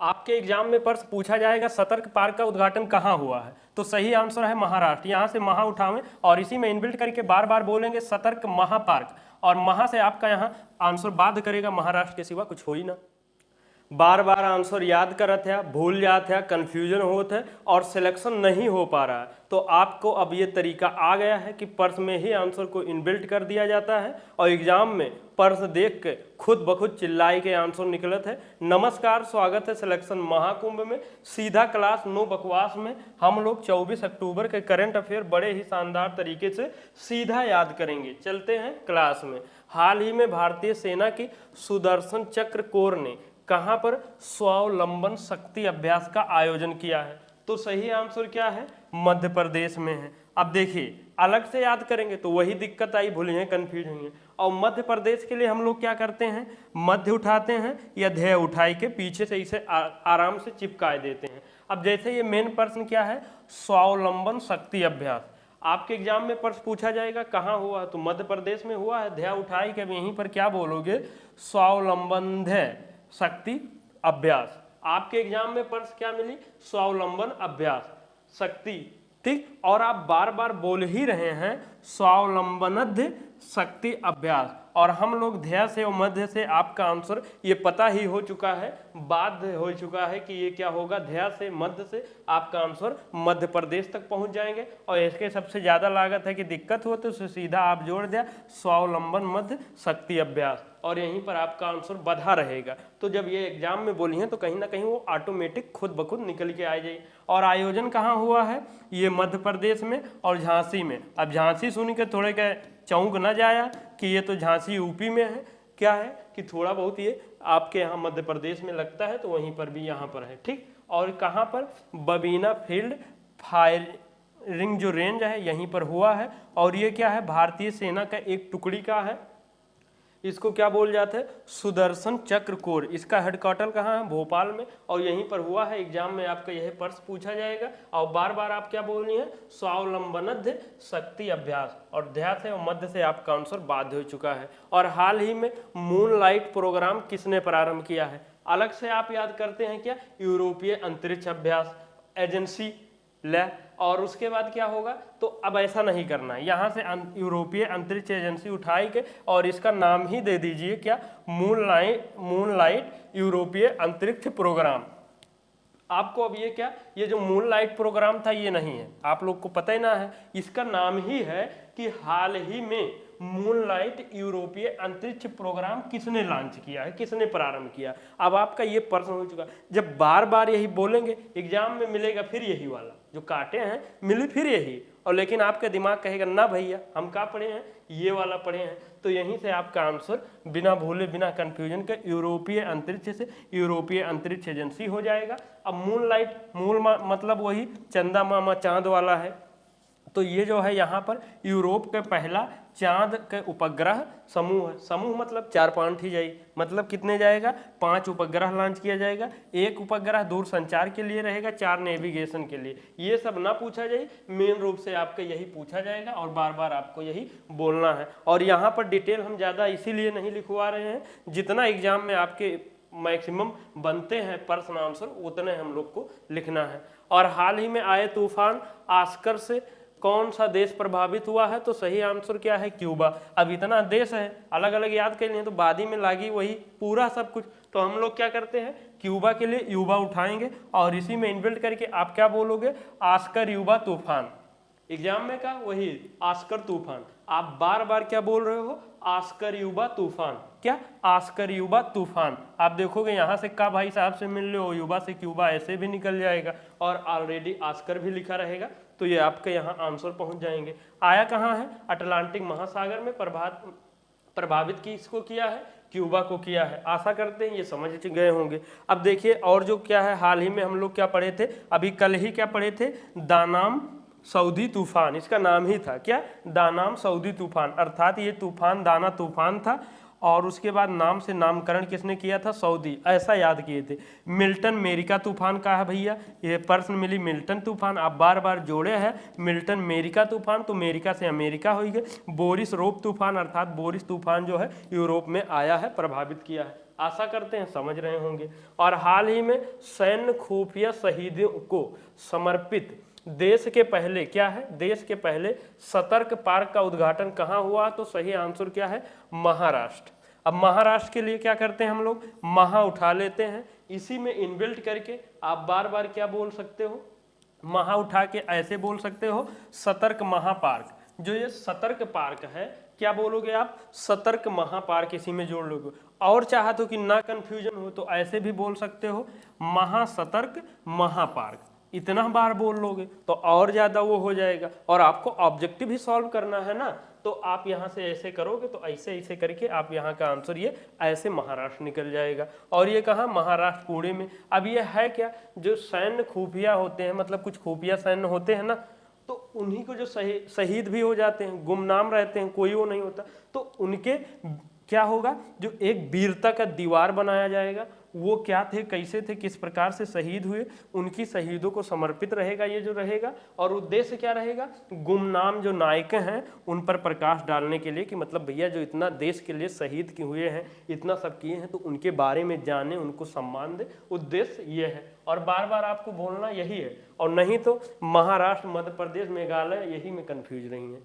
आपके एग्जाम में प्रश्न पूछा जाएगा सतर्क पार्क का उद्घाटन कहाँ हुआ है, तो सही आंसर है महाराष्ट्र। यहाँ से महा उठावें और इसी में इनबिल्ट करके बार बार बोलेंगे सतर्क महापार्क, और महा से आपका यहाँ आंसर बाध्य करेगा, महाराष्ट्र के सिवा कुछ हो ही ना। बार बार आंसर याद करत है, भूल जाते हैं, कन्फ्यूजन होता है और सिलेक्शन नहीं हो पा रहा है, तो आपको अब ये तरीका आ गया है कि प्रश्न में ही आंसर को इनबिल्ट कर दिया जाता है और एग्जाम में प्रश्न देख के खुद ब खुद चिल्लाई के आंसर निकलत है। नमस्कार, स्वागत है सिलेक्शन महाकुंभ में। सीधा क्लास, नो बकवास में हम लोग 24 अक्टूबर के करंट अफेयर बड़े ही शानदार तरीके से सीधा याद करेंगे। चलते हैं क्लास में। हाल ही में भारतीय सेना की सुदर्शन चक्र कोर ने कहां पर स्वावलंबन शक्ति अभ्यास का आयोजन किया है, तो सही आंसर क्या है, मध्य प्रदेश में है। अब देखिए अलग से याद करेंगे तो वही दिक्कत आई, भूलेंगे, कंफ्यूज होंगे। और मध्य प्रदेश के लिए हम लोग क्या करते हैं, मध्य उठाते हैं या ध्यय उठाई के पीछे से इसे आराम से चिपकाए देते हैं। अब जैसे ये मेन प्रश्न क्या है, स्वावलंबन शक्ति अभ्यास, आपके एग्जाम में प्रश्न पूछा जाएगा कहाँ हुआ है, तो मध्य प्रदेश में हुआ है। ध्यय उठाई के यहीं पर क्या बोलोगे, स्वावलंबन ध्यय शक्ति अभ्यास। आपके एग्जाम में प्रश्न क्या मिली, स्वावलंबन अभ्यास शक्ति, ठीक। और आप बार बार बोल ही रहे हैं स्वावलंबन शक्ति अभ्यास, और हम लोग ध्यय से और मध्य से आपका आंसर ये पता ही हो चुका है, बाध्य हो चुका है कि ये क्या होगा, ध्यय से मध्य से आपका आंसर मध्य प्रदेश तक पहुंच जाएंगे। और इसके सबसे ज़्यादा लागत है कि दिक्कत हो तो उसे सीधा आप जोड़ दिया स्वावलंबन मध्य शक्ति अभ्यास, और यहीं पर आपका आंसर बधा रहेगा। तो जब ये एग्जाम में बोली हैं तो कहीं ना कहीं वो ऑटोमेटिक खुद ब खुद निकल के आ जाए। और आयोजन कहाँ हुआ है, ये मध्य प्रदेश में और झांसी में। अब झांसी सुन के थोड़े क्या चौंक न जाया कि ये तो झांसी यूपी में है, क्या है कि थोड़ा बहुत ये आपके यहाँ मध्य प्रदेश में लगता है, तो वहीं पर भी यहाँ पर है, ठीक। और कहाँ पर, बबीना फील्ड फायरिंग जो रेंज है यहीं पर हुआ है। और ये क्या है, भारतीय सेना का एक टुकड़ी का है, इसको क्या बोल जाते हैं, सुदर्शन चक्र कोर। इसका हेडक्वार्टर कहाँ है, भोपाल में, और यहीं पर हुआ है। एग्जाम में आपका यह प्रश्न पूछा जाएगा। और बार बार आप क्या बोलनी है, स्वावलंबन शक्ति अभ्यास, और ध्यान से और मध्य से आपका आंसर बाध्य हो चुका है। और हाल ही में मूनलाइट प्रोग्राम किसने प्रारंभ किया है, अलग से आप याद करते हैं क्या, यूरोपीय अंतरिक्ष अभ्यास एजेंसी ले। और उसके बाद क्या होगा, तो अब ऐसा नहीं करना है, यहाँ से यूरोपीय अंतरिक्ष एजेंसी उठाई के और इसका नाम ही दे दीजिए क्या, मूनलाइट यूरोपीय अंतरिक्ष प्रोग्राम। आपको अब ये क्या, ये जो मूनलाइट प्रोग्राम था ये नहीं है, आप लोग को पता ही ना है, इसका नाम ही है कि हाल ही में मूनलाइट यूरोपीय अंतरिक्ष प्रोग्राम किसने लॉन्च किया है, किसने प्रारंभ किया। अब आपका ये प्रश्न हो चुका, जब बार बार यही बोलेंगे एग्जाम में मिलेगा फिर यही वाला जो काटे हैं, मिले फिर यही, और लेकिन आपका दिमाग कहेगा ना भैया हम क्या पढ़े हैं, ये वाला पढ़े हैं। तो यहीं से आपका आंसर बिना भूले बिना कंफ्यूजन के यूरोपीय अंतरिक्ष से यूरोपीय अंतरिक्ष एजेंसी हो जाएगा। अब मूनलाइट, मूल मतलब वही चंदा मामा चांद वाला है, तो ये जो है यहाँ पर यूरोप के पहला चांद के उपग्रह समूह है। समूह मतलब 4-5 ही जाए, मतलब कितने जाएगा, 5 उपग्रह लॉन्च किया जाएगा। एक उपग्रह दूर संचार के लिए रहेगा, 4 नेविगेशन के लिए। ये सब ना पूछा जाए, मेन रूप से आपका यही पूछा जाएगा और बार बार आपको यही बोलना है। और यहाँ पर डिटेल हम ज़्यादा इसीलिए नहीं लिखवा रहे हैं, जितना एग्जाम में आपके मैक्सिमम बनते हैं प्रश्न आंसर उतने हम लोग को लिखना है। और हाल ही में आए तूफान आस्कर से कौन सा देश प्रभावित हुआ है, तो सही आंसर क्या है, क्यूबा। अब इतना देश है, अलग अलग याद कर लिए तो बाद ही में लागी वही पूरा सब कुछ, तो हम लोग क्या करते हैं, क्यूबा के लिए युवा उठाएंगे और इसी में इनबिल्ट करके आप क्या बोलोगे, आस्कर युवा तूफान। एग्जाम में का वही आस्कर तूफान, आप बार बार क्या बोल रहे हो, आस्कर युवा तूफान, क्या आस्कर युवा तूफान। आप देखोगे यहाँ से का भाई साहब से मिल रहे हो, युवा से क्यूबा ऐसे भी निकल जाएगा और ऑलरेडी आस्कर भी लिखा रहेगा, तो ये आपके यहाँ आंसर पहुँच जाएंगे। आया कहाँ है, अटलांटिक महासागर में प्रभावित किसको किया है, क्यूबा को किया है। आशा करते हैं ये समझ गए होंगे। अब देखिए और जो क्या है, हाल ही में हम लोग क्या पढ़े थे, अभी कल ही क्या पढ़े थे, दानाम सऊदी तूफान, इसका नाम ही था क्या, दानाम सऊदी तूफान, अर्थात ये तूफान दाना तूफान था और उसके बाद नाम से नामकरण किसने किया था, सऊदी, ऐसा याद किए थे। मिल्टन मेरिका तूफान का है भैया, ये प्रश्न मिली मिल्टन तूफान, आप बार बार जोड़े हैं मिल्टन मेरिका तूफान, तो अमेरिका से अमेरिका हो गए। बोरिस रोप तूफान, अर्थात बोरिस तूफान जो है यूरोप में आया है, प्रभावित किया है। आशा करते हैं समझ रहे होंगे। और हाल ही में सैन्य खुफिया शहीदों को समर्पित देश के पहले क्या है, देश के पहले सतर्क पार्क का उद्घाटन कहाँ हुआ? तो सही आंसर क्या है? महाराष्ट्र। अब महाराष्ट्र के लिए क्या करते हैं हम लोग? महा उठा लेते हैं, इसी में इनबिल्ट करके आप बार बार क्या बोल सकते हो? महा उठा के ऐसे बोल सकते हो सतर्क महापार्क। जो ये सतर्क पार्क है, क्या बोलोगे आप? सतर्क महापार्क, इसी में जोड़ लोगे। और चाहा तो कि ना कंफ्यूजन हो तो ऐसे भी बोल सकते हो महासतर्क महापार्क। इतना बार बोल लोगे तो और ज़्यादा वो हो जाएगा। और आपको ऑब्जेक्टिव ही सॉल्व करना है ना, तो आप यहाँ से ऐसे करोगे तो ऐसे ऐसे करके आप यहाँ का आंसर ये ऐसे महाराष्ट्र निकल जाएगा। और ये कहाँ? महाराष्ट्र पुणे में। अब ये है क्या? जो सैन्य खुफिया होते हैं, मतलब कुछ खुफिया सैन्य होते हैं ना, तो उन्हीं को जो शहीद भी हो जाते हैं, गुमनाम रहते हैं, कोई वो नहीं होता, तो उनके क्या होगा? जो एक वीरता का दीवार बनाया जाएगा। वो क्या थे, कैसे थे, किस प्रकार से शहीद हुए, उनकी शहीदों को समर्पित रहेगा ये जो रहेगा। और उद्देश्य क्या रहेगा? गुमनाम जो नायक हैं उन पर प्रकाश डालने के लिए कि मतलब भैया जो इतना देश के लिए शहीद हुए हैं, इतना सब किए हैं, तो उनके बारे में जाने, उनको सम्मान दे। उद्देश्य ये है और बार बार आपको बोलना यही है। और नहीं तो महाराष्ट्र, मध्य प्रदेश, मेघालय यही में कन्फ्यूज रही हैं।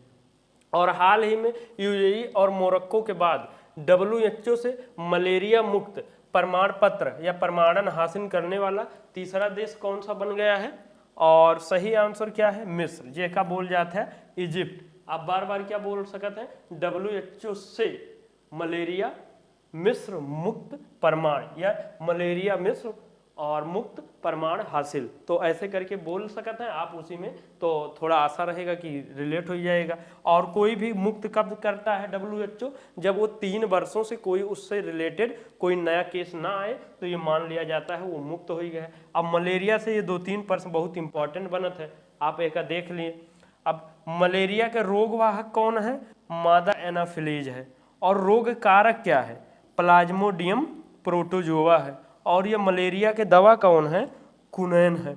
और हाल ही में यूएई और मोरक्को के बाद WHO से मलेरिया मुक्त प्रमाण पत्र या प्रमाणन हासिल करने वाला तीसरा देश कौन सा बन गया है? और सही आंसर क्या है? मिस्र। जे का बोल जाता है इजिप्ट। आप बार बार क्या बोल सकते हैं? WHO से मलेरिया मिस्र मुक्त प्रमाण या मलेरिया मिस्र और मुक्त प्रमाण हासिल, तो ऐसे करके बोल सकते हैं आप उसी में, तो थोड़ा आशा रहेगा कि रिलेट हो जाएगा। और कोई भी मुक्त कब करता है WHO? जब वो 3 वर्षों से कोई उससे रिलेटेड कोई नया केस ना आए तो ये मान लिया जाता है वो मुक्त हो ही गया है। अब मलेरिया से ये 2-3 प्रश्न बहुत इंपॉर्टेंट बनत है, आप एक देख लिए। अब मलेरिया का रोगवाहक कौन है? मादा एनाफिलीज है। और रोग कारक क्या है? प्लाज्मोडियम प्रोटोजोआ है। और ये मलेरिया के दवा कौन है? कुनैन है।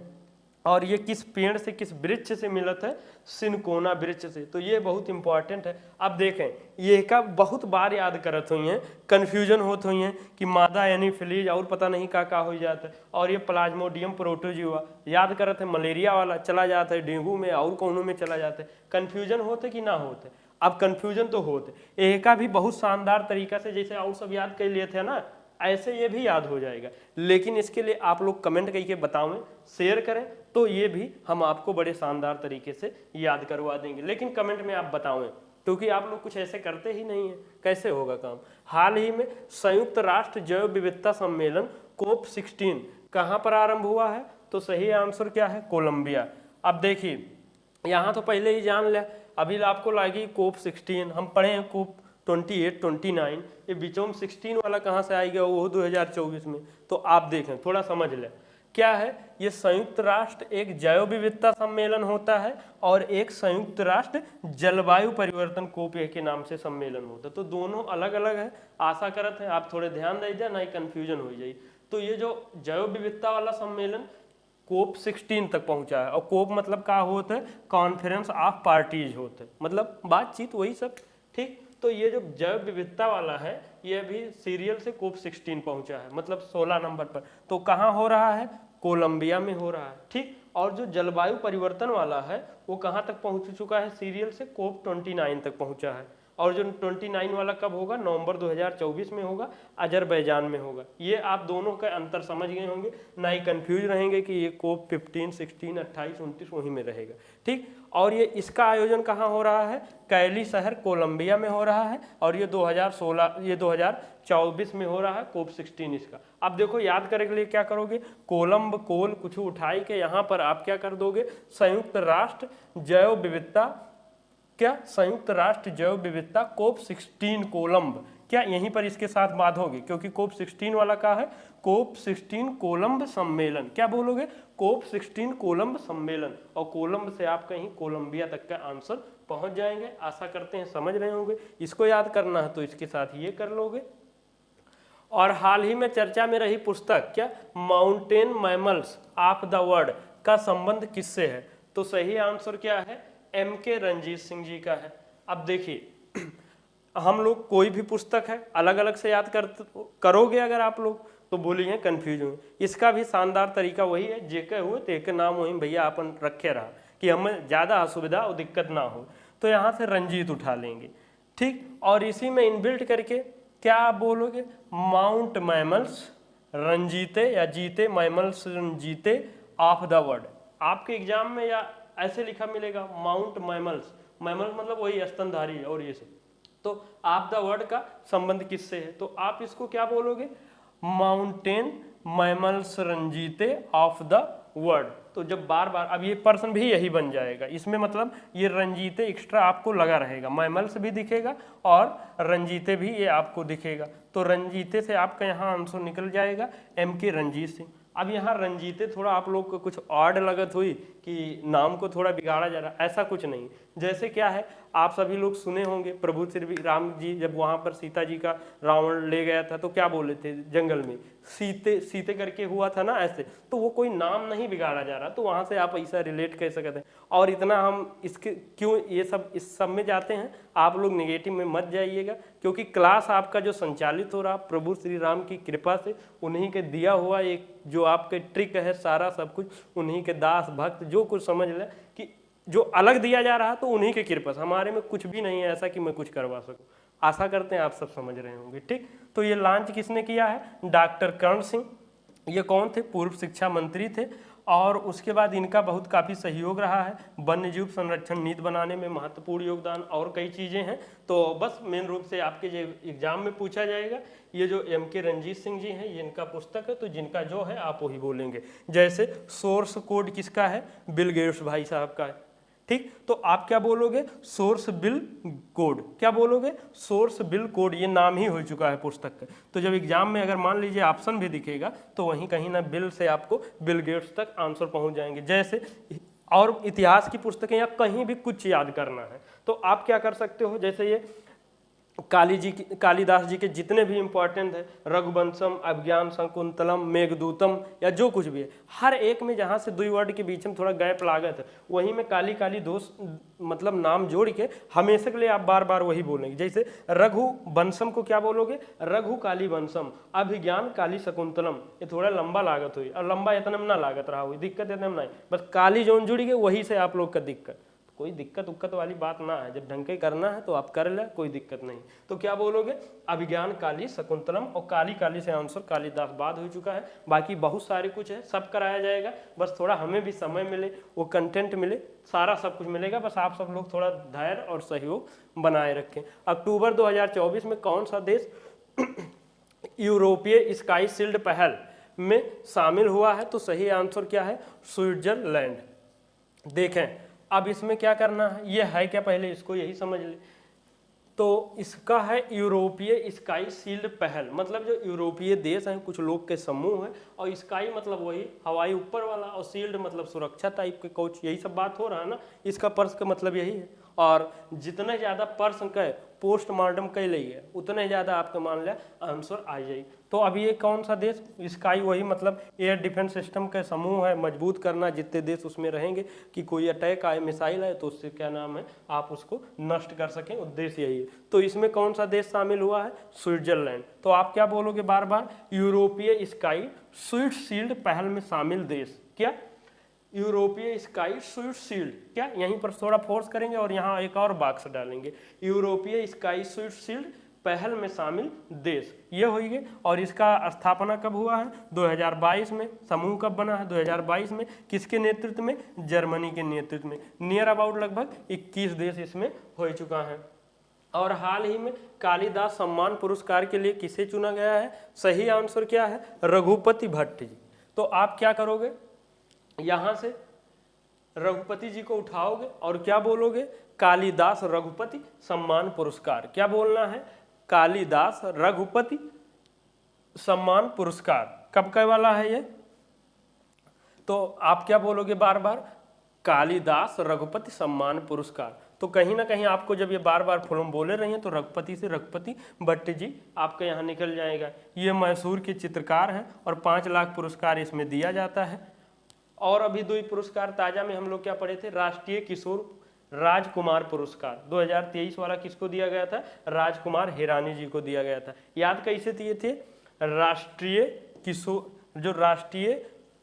और ये किस पेड़ से, किस वृक्ष से मिलत है? सिनकोना वृक्ष से। तो ये बहुत इंपॉर्टेंट है। अब देखें, ये का बहुत बार याद करत हुई हैं, कन्फ्यूजन होत हुई हैं कि मादा एनाफिलीज और पता नहीं का हो जाता है। और ये प्लाज्मोडियम प्रोटोजोआ याद करत है, मलेरिया वाला चला जाता है, डेंगू में और कोनों में चला जाता है। कन्फ्यूजन होते कि ना होते? अब कन्फ्यूजन तो होते। एक का भी बहुत शानदार तरीका से जैसे और सब याद कर लिए थे ना, ऐसे ये भी याद हो जाएगा। लेकिन इसके लिए आप लोग कमेंट करके बतावें, शेयर करें, तो ये भी हम आपको बड़े शानदार तरीके से याद करवा देंगे। लेकिन कमेंट में आप बतावें, क्योंकि आप लोग कुछ ऐसे करते ही नहीं है, कैसे होगा काम। हाल ही में संयुक्त राष्ट्र जैव विविधता सम्मेलन COP16 कहाँ पर आरंभ हुआ है? तो सही आंसर क्या है? कोलंबिया। अब देखिए, यहाँ तो पहले ही जान लिया, अभी आपको लगी COP16, हम पढ़े हैं COP28, 29, ये बीचों में 16 वाला कहाँ से आएगा? वो 2024 में। तो आप देखें, थोड़ा समझ लें क्या है ये। संयुक्त राष्ट्र एक जैव विविधता सम्मेलन होता है और एक संयुक्त राष्ट्र जलवायु परिवर्तन COP के नाम से सम्मेलन होता है। तो दोनों अलग अलग है। आशा करत है आप थोड़े ध्यान दीजिए, ना ही कन्फ्यूजन हो जाए। तो ये जो जैव विविधता वाला सम्मेलन COP16 तक पहुंचा है। और COP मतलब क्या होता है? कॉन्फ्रेंस ऑफ पार्टीज होते हैं, मतलब बातचीत, वही सब, ठीक। तो ये जो जैव विविधता वाला है ये भी सीरियल से COP16 पहुंचा है, मतलब 16 नंबर पर। तो कहाँ हो रहा है? कोलंबिया में हो रहा है, ठीक। और जो जलवायु परिवर्तन वाला है वो कहाँ तक पहुंच चुका है? सीरियल से COP29 तक पहुंचा है। और जो 29 वाला कब होगा? नवंबर 2024 में होगा, अजरबैजान में होगा। ये आप दोनों का अंतर समझ गए होंगे, ना ही कंफ्यूज रहेंगे कि ये COP15, 16, 28, 29 वहीं में रहेगा, ठीक। और ये इसका आयोजन कहाँ हो रहा है? कैली शहर कोलंबिया में हो रहा है। और ये 2024 में हो रहा है COP16 इसका। अब देखो, याद करने के लिए क्या करोगे? कोलंब, कोल कुछ उठाई के यहाँ पर आप क्या कर दोगे? संयुक्त राष्ट्र जैव विविधता, क्या संयुक्त राष्ट्र जैव विविधता COP16 कोलंब, क्या यहीं पर इसके साथ बांधोगे? क्योंकि COP16 वाला का है COP16 कोलंब सम्मेलन। क्या बोलोगे? COP16 कोलंब सम्मेलन। और कोलंब से आप कहीं कोलंबिया तक का आंसर पहुंच जाएंगे। आशा करते हैं समझ रहे होंगे। इसको याद करना है तो इसके साथ ये कर लोगे। और हाल ही में चर्चा में रही पुस्तक क्या? Mountain mammals of the world का संबंध किससे है? तो सही आंसर क्या है? MK रंजीत सिंह जी का है। अब देखिए, हम लोग कोई भी पुस्तक है अलग अलग से याद करोगे अगर आप लोग तो बोलिए कंफ्यूज हुए। इसका भी शानदार तरीका वही है, जेके हुए तेके नाम वही भैया अपन रखे रहा कि हमें ज़्यादा असुविधा और दिक्कत ना हो। तो यहाँ से रंजीत उठा लेंगे, ठीक। और इसी में इनबिल्ट करके क्या आप बोलोगे, माउंट मैमल्स रंजीते या जीते, मैमल्स रंजीते ऑफ द वर्ल्ड। आपके एग्जाम में या ऐसे लिखा मिलेगा माउंट मैमल्स, मैमल्स मतलब वही स्तनधारी है और ये सब। तो ऑफ द वर्ल्ड का संबंध किससे है, तो आप इसको क्या बोलोगे, माउंटेन मैमल्स रंजीते ऑफ द वर्ल्ड। तो जब बार बार, अब ये पर्सन भी यही बन जाएगा, इसमें मतलब ये रंजीते एक्स्ट्रा आपको लगा रहेगा, मैमल्स भी दिखेगा और रंजीते भी ये आपको दिखेगा। तो रंजीते से आपका यहाँ आंसर निकल जाएगा MK रंजीत सिंह। अब यहाँ रंजीते थोड़ा आप लोग को कुछ ऑड लगत हुई कि नाम को थोड़ा बिगाड़ा जा रहा, ऐसा कुछ नहीं। जैसे क्या है, आप सभी लोग सुने होंगे प्रभु श्री राम जी जब वहाँ पर सीता जी का रावण ले गया था तो क्या बोले थे जंगल में, सीते सीते करके हुआ था ना ऐसे। तो वो कोई नाम नहीं बिगाड़ा जा रहा, तो वहाँ से आप ऐसा रिलेट कर सकते हैं। और इतना हम इसके क्यों ये सब इस सब में जाते हैं, आप लोग नेगेटिव में मत जाइएगा, क्योंकि क्लास आपका जो संचालित हो रहा प्रभु श्री राम की कृपा से, उन्हीं के दिया हुआ एक जो आपके ट्रिक है, सारा सब कुछ उन्हीं के दास भक्त जो कुछ समझ ले कि जो अलग दिया जा रहा तो उन्हीं के कृपा से, हमारे में कुछ भी नहीं है ऐसा कि मैं कुछ करवा सकूं। आशा करते हैं आप सब समझ रहे होंगे, ठीक। तो ये लॉन्च किसने किया है, डॉक्टर कर्ण सिंह। ये कौन थे, पूर्व शिक्षा मंत्री थे। और उसके बाद इनका बहुत काफ़ी सहयोग रहा है, वन्यजीव संरक्षण नीति बनाने में महत्वपूर्ण योगदान और कई चीज़ें हैं। तो बस मेन रूप से आपके जो एग्जाम में पूछा जाएगा, ये जो MK रंजीत सिंह जी हैं, ये इनका पुस्तक है, तो जिनका जो है आप वही बोलेंगे। जैसे सोर्स कोड किसका है, बिल गेट्स भाई साहब का है, ठीक। तो आप क्या बोलोगे, सोर्स बिल कोड, क्या बोलोगे, सोर्स बिल कोड, ये नाम ही हो चुका है पुस्तक का। तो जब एग्जाम में अगर मान लीजिए ऑप्शन भी दिखेगा तो वहीं कहीं ना बिल से आपको बिल गेट्स तक आंसर पहुंच जाएंगे। जैसे और इतिहास की पुस्तकें या कहीं भी कुछ याद करना है तो आप क्या कर सकते हो, जैसे ये कालिदास जी के जितने भी इंपॉर्टेंट है, रघुवंशम, अभिज्ञान शकुंतलम, मेघदूतम या जो कुछ भी है, हर एक में जहाँ से 2 वर्ड के बीच में थोड़ा गैप लागत है, वहीं में काली काली दोष मतलब नाम जोड़ के हमेशा के लिए आप बार बार वही बोलेंगे। जैसे रघुवंशम को क्या बोलोगे, रघु काली वंशम, अभिज्ञान काली शकुंतलम। ये थोड़ा लंबा लागत हुई, और लंबा इतना में ना लागत रहा हुई, दिक्कत इतना में नहीं, बस काली जोन जुड़ी गई वही से आप लोग का दिक्कत। कोई दिक्कत उक्कत वाली बात ना है, जब ढंग के करना है तो आप कर ले, कोई दिक्कत नहीं। तो क्या बोलोगे, अभिज्ञान काली शकुंतलम, और काली काली से आंसर कालिदास बाद हो चुका है। बाकी बहुत सारे कुछ है, सब कराया जाएगा, बस थोड़ा हमें भी समय मिले, वो कंटेंट मिले, सारा सब कुछ मिलेगा। बस आप सब लोग थोड़ा धैर्य और सहयोग बनाए रखें। अक्टूबर 2024 में कौन सा देश यूरोपीय स्काई शील्ड पहल में शामिल हुआ है, तो सही आंसर क्या है, स्विट्जरलैंड। देखें अब इसमें क्या करना है, ये है क्या, पहले इसको यही समझ ले। तो इसका है यूरोपीय स्काई शील्ड पहल, मतलब जो यूरोपीय देश हैं कुछ लोग के समूह है, और स्काई मतलब वही हवाई ऊपर वाला, और शील्ड मतलब सुरक्षा टाइप के कोच, यही सब बात हो रहा है ना। इसका पर्स का मतलब यही है। और जितने ज़्यादा पर्सन का पोस्टमार्टम कर लिए उतने ज़्यादा आपका मान लिया आंसर आ जाए। तो अब ये कौन सा देश, स्काई वही मतलब एयर डिफेंस सिस्टम का समूह है, मजबूत करना, जितने देश उसमें रहेंगे कि कोई अटैक आए, मिसाइल आए तो उससे क्या नाम है आप उसको नष्ट कर सकें, उद्देश्य यही है। तो इसमें कौन सा देश शामिल हुआ है, स्विट्जरलैंड। तो आप क्या बोलोगे बार बार, यूरोपीय स्काई स्वीट शील्ड पहल में शामिल देश, क्या यूरोपीय स्काई स्वीट शील्ड, क्या यहीं पर थोड़ा फोर्स करेंगे और यहाँ एक और बॉक्स डालेंगे, यूरोपीय स्काई स्वीट शील्ड पहल में शामिल देश, ये होगी। और इसका स्थापना कब हुआ है, 2022 में। समूह कब बना है, 2022 में। किसके नेतृत्व में, जर्मनी के नेतृत्व में। नियर अबाउट लगभग 21 देश इसमें हो चुका है। और हाल ही में कालिदास सम्मान पुरस्कार के लिए किसे चुना गया है, सही आंसर क्या है, रघुपति भट्ट जी। तो आप क्या करोगे, यहाँ से रघुपति जी को उठाओगे और क्या बोलोगे, कालिदास रघुपति सम्मान पुरस्कार। क्या बोलना है, कालिदास रघुपति सम्मान पुरस्कार। कब का वाला है ये, तो आप क्या बोलोगे बार बार, कालिदास रघुपति सम्मान पुरस्कार। तो कहीं ना कहीं आपको जब ये बार बार फॉर्म बोले रही हैं तो रघुपति से रघुपति भट्ट जी आपके यहाँ निकल जाएगा। ये मैसूर के चित्रकार हैं और 5 लाख पुरस्कार इसमें दिया जाता है। और अभी 2 पुरस्कार ताजा में हम लोग क्या पढ़े थे, राजकुमार पुरस्कार 2023 वाला किसको दिया गया था? राजकुमार हिरानी जी को दिया गया था। याद कैसे दिए थे? राष्ट्रीय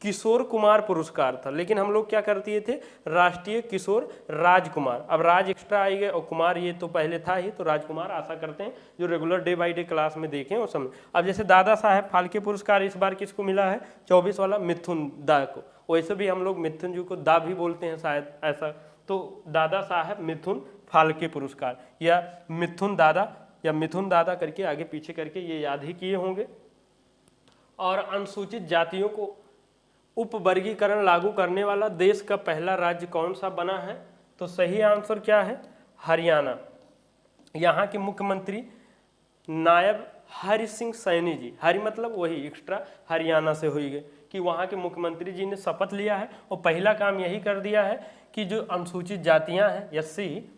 किशोर कुमार पुरस्कार था, लेकिन हम लोग क्या कर दिए थे? राष्ट्रीय किशोर राजकुमार। अब राज एक्स्ट्रा आई गए और कुमार ये तो पहले था ही, तो राजकुमार आशा करते हैं जो regular day by day class में देखें वो समझ। अब जैसे दादा साहब फाल्के पुरस्कार इस बार किसको मिला है? 24 वाला मिथुन दा को। वैसे भी हम लोग मिथुन जी को दा भी बोलते हैं शायद ऐसा, तो दादा साहब मिथुन फाल्के पुरस्कार या मिथुन दादा करके आगे पीछे करके ये याद ही किए होंगे। और अनुसूचित जातियों को उपवर्गीकरण लागू करने वाला देश का पहला राज्य कौन सा बना है? तो सही आंसर क्या है? हरियाणा। यहाँ के मुख्यमंत्री नायब हरि सिंह सैनी जी, हरि मतलब वही एक्स्ट्रा हरियाणा से हुई गए, कि वहाँ के मुख्यमंत्री जी ने शपथ लिया है और पहला काम यही कर दिया है कि जो अनुसूचित जातियाँ हैं एससी,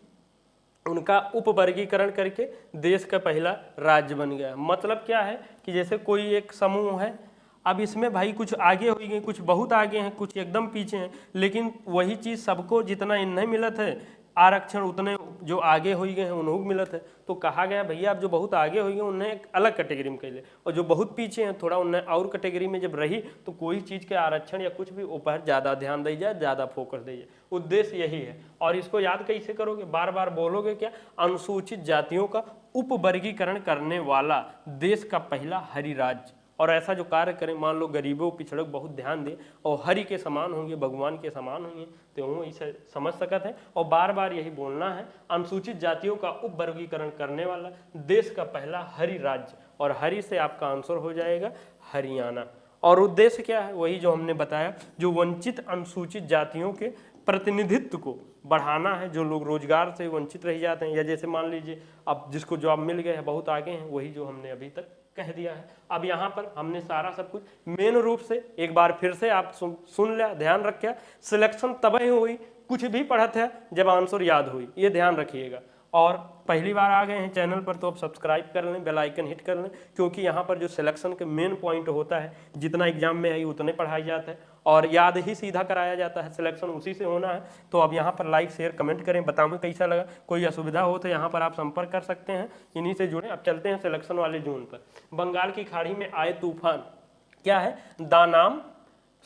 उनका उपवर्गीकरण करके देश का पहला राज्य बन गया। मतलब क्या है कि जैसे कोई एक समूह है, अब इसमें भाई कुछ आगे हो गए, कुछ बहुत आगे हैं, कुछ एकदम पीछे हैं, लेकिन वही चीज़ सबको जितना इन्हें मिलत है आरक्षण उतने जो आगे हो गए हैं उन्हों को मिलत है। तो कहा गया भैया अब जो बहुत आगे हो गए उन्हें एक अलग कैटेगरी में कैले, और जो बहुत पीछे हैं थोड़ा उन्हें और कैटेगरी में जब रही तो कोई चीज़ के आरक्षण या कुछ भी ऊपर ज़्यादा ध्यान दी जाए, ज़्यादा फोकस दी जाए। उद्देश्य यही है। और इसको याद कैसे करोगे? बार बार बोलोगे क्या? अनुसूचित जातियों का उपवर्गीकरण करने वाला देश का पहला हरि राज्य। और ऐसा जो कार्य करें, मान लो गरीबों पिछड़ों बहुत ध्यान दें और हरि के समान होंगे, भगवान के समान होंगे, तो वो इसे समझ सकते हैं। और बार बार यही बोलना है, अनुसूचित जातियों का उपवर्गीकरण करने वाला देश का पहला हरि राज्य, और हरि से आपका आंसर हो जाएगा हरियाणा। और उद्देश्य क्या है? वही जो हमने बताया, जो वंचित अनुसूचित जातियों के प्रतिनिधित्व को बढ़ाना है, जो लोग रोजगार से वंचित रह जाते हैं, या जैसे मान लीजिए अब जिसको जॉब मिल गया है बहुत आगे हैं, वही जो हमने अभी तक कह दिया है। अब यहाँ पर हमने सारा सब कुछ मेन रूप से एक बार फिर से आप सुन लिया, ध्यान रखिए। सिलेक्शन तब ही हुई, कुछ भी पढ़त है जब आंसर याद हुई, ये ध्यान रखिएगा। और पहली बार आ गए हैं चैनल पर तो आप सब्सक्राइब कर लें, बेल आइकन हिट कर लें, क्योंकि यहाँ पर जो सिलेक्शन के मेन पॉइंट होता है, जितना एग्जाम में आई उतने पढ़ाई जाता है और याद ही सीधा कराया जाता है, सिलेक्शन उसी से होना है। तो अब यहाँ पर लाइक शेयर कमेंट करें, बताओ कैसा लगा। कोई असुविधा हो तो यहाँ पर आप संपर्क कर सकते हैं, इन्हीं से जुड़े। अब चलते हैं सिलेक्शन वाले जोन पर। बंगाल की खाड़ी में आए तूफान क्या है? दानाम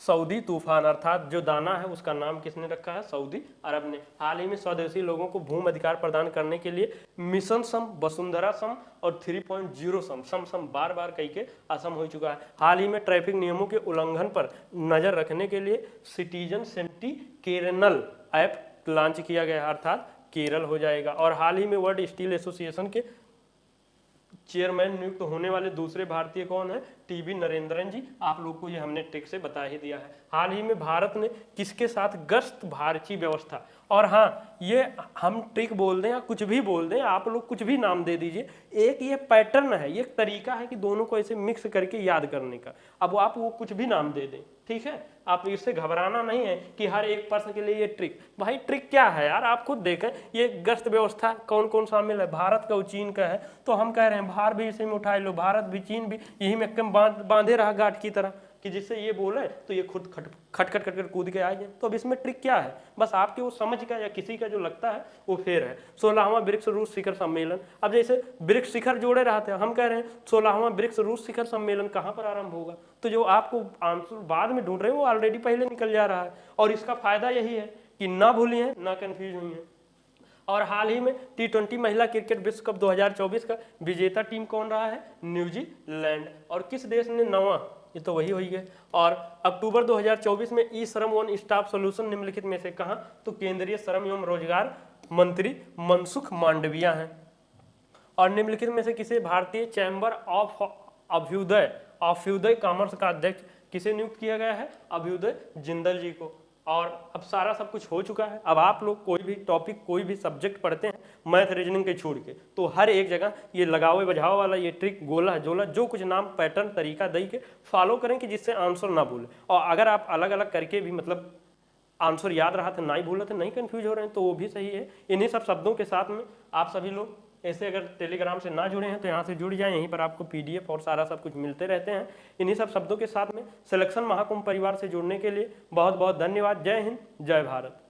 सऊदी तूफान, अर्थात जो दाना है उसका नाम किसने रखा है? सऊदी अरब ने। हाल ही में स्वदेशी लोगों को भूमि अधिकार प्रदान करने के लिए मिशन सम, वसुंधरा सम और 3.0 सम बार बार कई के असम हो चुका है। हाल ही में ट्रैफिक नियमों के उल्लंघन पर नजर रखने के लिए सिटीजन सेंटिनेल ऐप लॉन्च किया गया, अर्थात केरल हो जाएगा। और हाल ही में वर्ल्ड स्टील एसोसिएशन के चेयरमैन नियुक्त होने वाले दूसरे भारतीय कौन है? टीबी नरेंद्रन जी। आप लोग को ये हमने ट्रिक से बता ही दिया है। हाल ही में भारत ने किसके साथ गश्त भारती व्यवस्था, और हाँ ये हम ट्रिक बोल दें या कुछ भी बोल दें, आप लोग कुछ भी नाम दे दीजिए, एक ये पैटर्न है, ये तरीका है कि दोनों को ऐसे मिक्स करके याद करने का। अब आप वो कुछ भी नाम दे दें, ठीक है? आप इससे घबराना नहीं है कि हर एक प्रश्न के लिए ये ट्रिक। भाई ट्रिक क्या है यार, आप खुद देखें। ये गश्त व्यवस्था कौन कौन शामिल है? भारत का, चीन का है, तो हम कह रहे हैं भारत भी इसी में उठा लो, भारत भी चीन भी, यही में कम बांधे रहा गांठ की तरह, कि जिससे ये बोले तो ये खुद खट खट कर कूद के आ जाए। तो अब इसमें ट्रिक क्या है? बस आपके वो समझ का या किसी का जो लगता है वो फेर है। 16वां ब्रिक्स रूस शिखर सम्मेलन, अब जैसे ब्रिक्स शिखर जोड़े रहते हैं, हम कह रहे हैं 16वां ब्रिक्स रूस शिखर सम्मेलन कहाँ पर आरंभ होगा? तो जो आपको आंसर बाद में ढूंढ रहे हैं वो ऑलरेडी पहले निकल जा रहा है। और इसका फायदा यही है कि ना भूलिए, ना कंफ्यूज हुई है। और हाल ही में T20 महिला क्रिकेट विश्व कप 2024 का विजेता टीम कौन रहा है? न्यूजीलैंड। और किस देश ने 9वां, ये तो वही है। और अक्टूबर 2024 में ई श्रम वन स्टॉप सोल्यूशन निम्नलिखित में से कहां? तो केंद्रीय श्रम एवं रोजगार मंत्री मनसुख मांडविया हैं। और निम्नलिखित में से किसे भारतीय चैम्बर ऑफ अभ्युदय कॉमर्स का अध्यक्ष किसे नियुक्त किया गया है? अभ्युदय जिंदल जी को। और अब सारा सब कुछ हो चुका है। अब आप लोग कोई भी टॉपिक, कोई भी सब्जेक्ट पढ़ते हैं मैथ रीजनिंग के छोड़ के, तो हर एक जगह ये लगाओ बजाओ वाला ये ट्रिक, गोला जोला, जो कुछ नाम पैटर्न तरीका दे के फॉलो करें कि जिससे आंसर ना भूले। और अगर आप अलग अलग करके भी मतलब आंसर याद रहा था, नहीं भूले थे, नहीं कंफ्यूज हो रहे हैं, तो वो भी सही है। इन्हीं सब शब्दों के साथ में आप सभी लोग ऐसे अगर टेलीग्राम से ना जुड़े हैं तो यहाँ से जुड़ जाएं, यहीं पर आपको PDF और सारा सब कुछ मिलते रहते हैं। इन्हीं सब शब्दों के साथ में सिलेक्शन महाकुंभ परिवार से जुड़ने के लिए बहुत बहुत धन्यवाद। जय हिंद, जय भारत।